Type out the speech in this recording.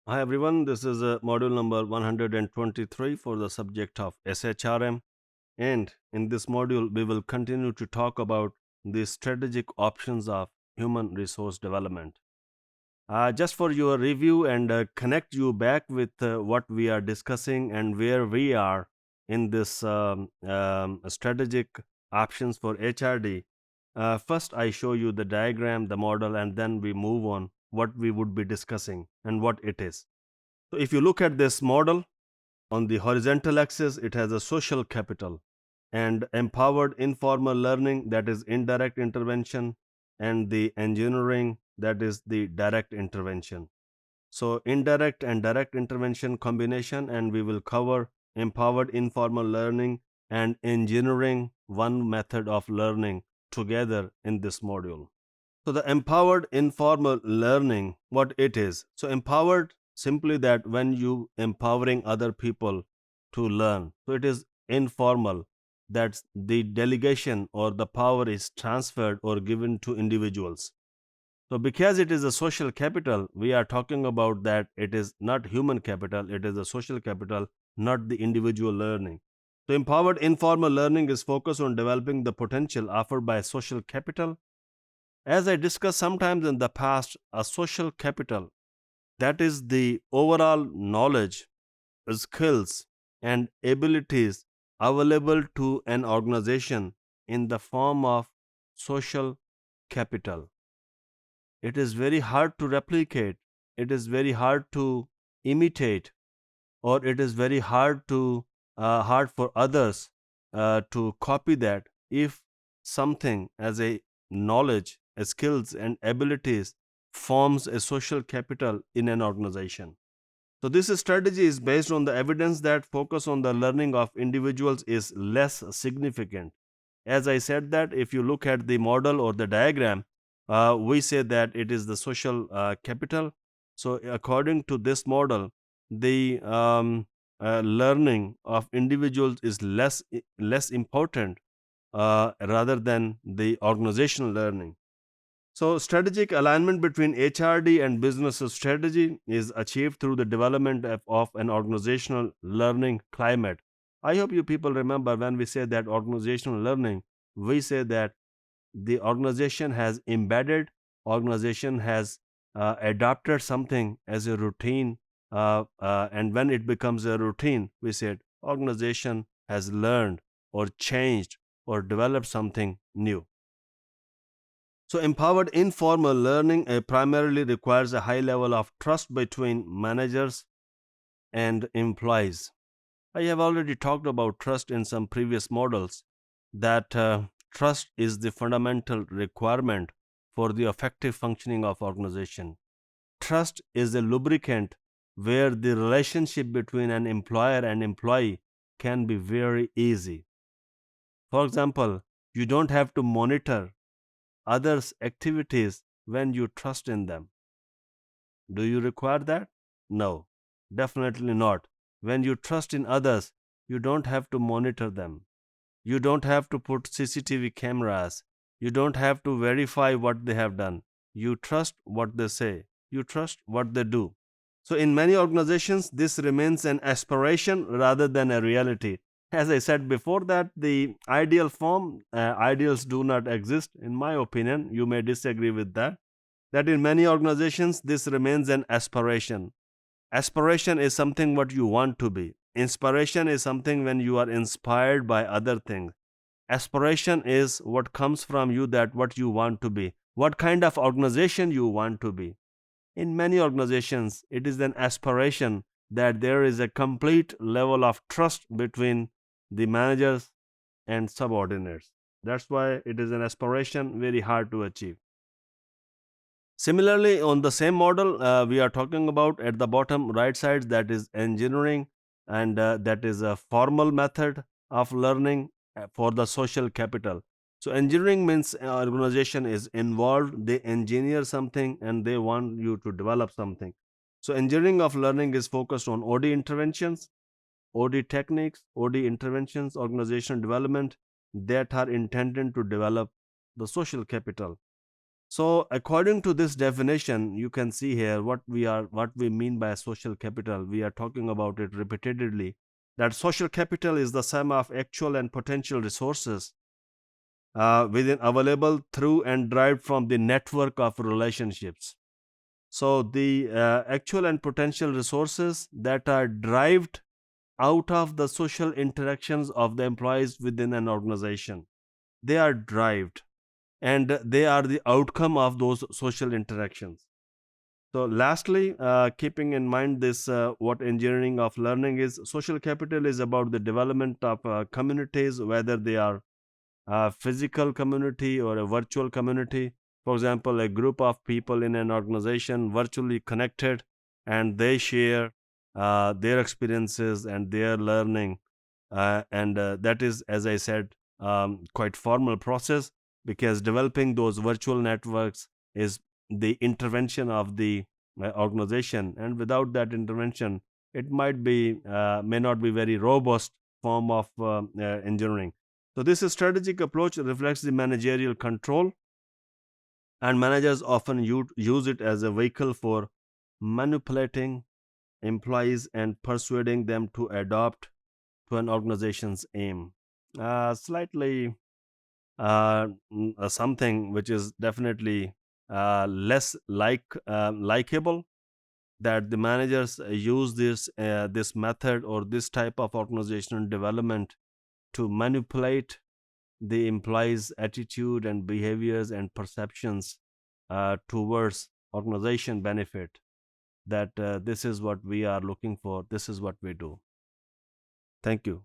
Hi everyone, this is module number 123 for the subject of SHRM, and in this module we will continue to talk about the strategic options of human resource development. Just for your review and connect you back with what we are discussing and where we are in this strategic options for HRD. First, I show you the diagram, the model, and then we move on what we would be discussing and what it is. So if you look at this model, on the horizontal axis, it has a social capital and empowered informal learning, that is indirect intervention, and the engineering, that is the direct intervention. So indirect and direct intervention combination, and we will cover empowered informal learning and engineering, one method of learning, together in this module. So the empowered informal learning, what it is. So empowered, simply that when you empowering other people to learn. So it is informal, that the delegation or the power is transferred or given to individuals. So because it is a social capital, we are talking about that it is not human capital, it is a social capital, not the individual learning. So empowered informal learning is focused on developing the potential offered by social capital. As I discussed sometimes in the past, a social capital, that is the overall knowledge, skills, and abilities available to an organization in the form of social capital. It is very hard to replicate, it is very hard to imitate, or it is very hard for others to copy that if something as a knowledge, skills, and abilities forms a social capital in an organization. So this strategy is based on the evidence that focus on the learning of individuals is less significant. As I said, that if you look at the model or the diagram, we say that it is the social capital. So according to this model, the learning of individuals is less important rather than the organizational learning. So, strategic alignment between HRD and business strategy is achieved through the development of an organizational learning climate. I hope you people remember when we say that organizational learning, we say that the organization has embedded, organization has adopted something as a routine, and when it becomes a routine, we said organization has learned or changed or developed something new. So, empowered informal learning primarily requires a high level of trust between managers and employees. I have already talked about trust in some previous models, that trust is the fundamental requirement for the effective functioning of organization. Trust is a lubricant where the relationship between an employer and employee can be very easy. For example, you don't have to monitor others' activities when you trust in them. Do you require that? No, definitely not. When you trust in others, you don't have to monitor them. You don't have to put CCTV cameras. You don't have to verify what they have done. You trust what they say. You trust what they do. So, in many organizations, this remains an aspiration rather than a reality. As I said before, that the ideal form, ideals do not exist, in my opinion. You may disagree with that. That in many organizations, this remains an aspiration. Aspiration is something what you want to be. Inspiration is something when you are inspired by other things. Aspiration is what comes from you, that what you want to be, what kind of organization you want to be. In many organizations, it is an aspiration that there is a complete level of trust between the managers and subordinates. That's why it is an aspiration very hard to achieve. Similarly, on the same model, we are talking about at the bottom right side, that is engineering, and that is a formal method of learning for the social capital. So, engineering means organization is involved, they engineer something and they want you to develop something. So, engineering of learning is focused on OD interventions, OD techniques, OD interventions, organizational development that are intended to develop the social capital. So, according to this definition, you can see here what we mean by social capital. We are talking about it repeatedly. That social capital is the sum of actual and potential resources within available through and derived from the network of relationships. So, the actual and potential resources that are derived out of the social interactions of the employees within an organization, they are derived and they are the outcome of those social interactions. So, lastly, keeping in mind this, what engineering of learning is, social capital is about the development of communities, whether they are a physical community or a virtual community. For example, a group of people in an organization virtually connected, and they share their experiences and their learning. And that is, as I said, quite formal process, because developing those virtual networks is the intervention of the organization, and without that intervention, it might be may not be very robust form of engineering. So, this strategic approach reflects the managerial control, and managers often use it as a vehicle for manipulating employees and persuading them to adopt to an organization's aim. Slightly something which is definitely less likable, that the managers use this method or this type of organizational development to manipulate the implies attitude and behaviors and perceptions towards organization benefit, that this is what we are looking for, this is what we do. Thank you.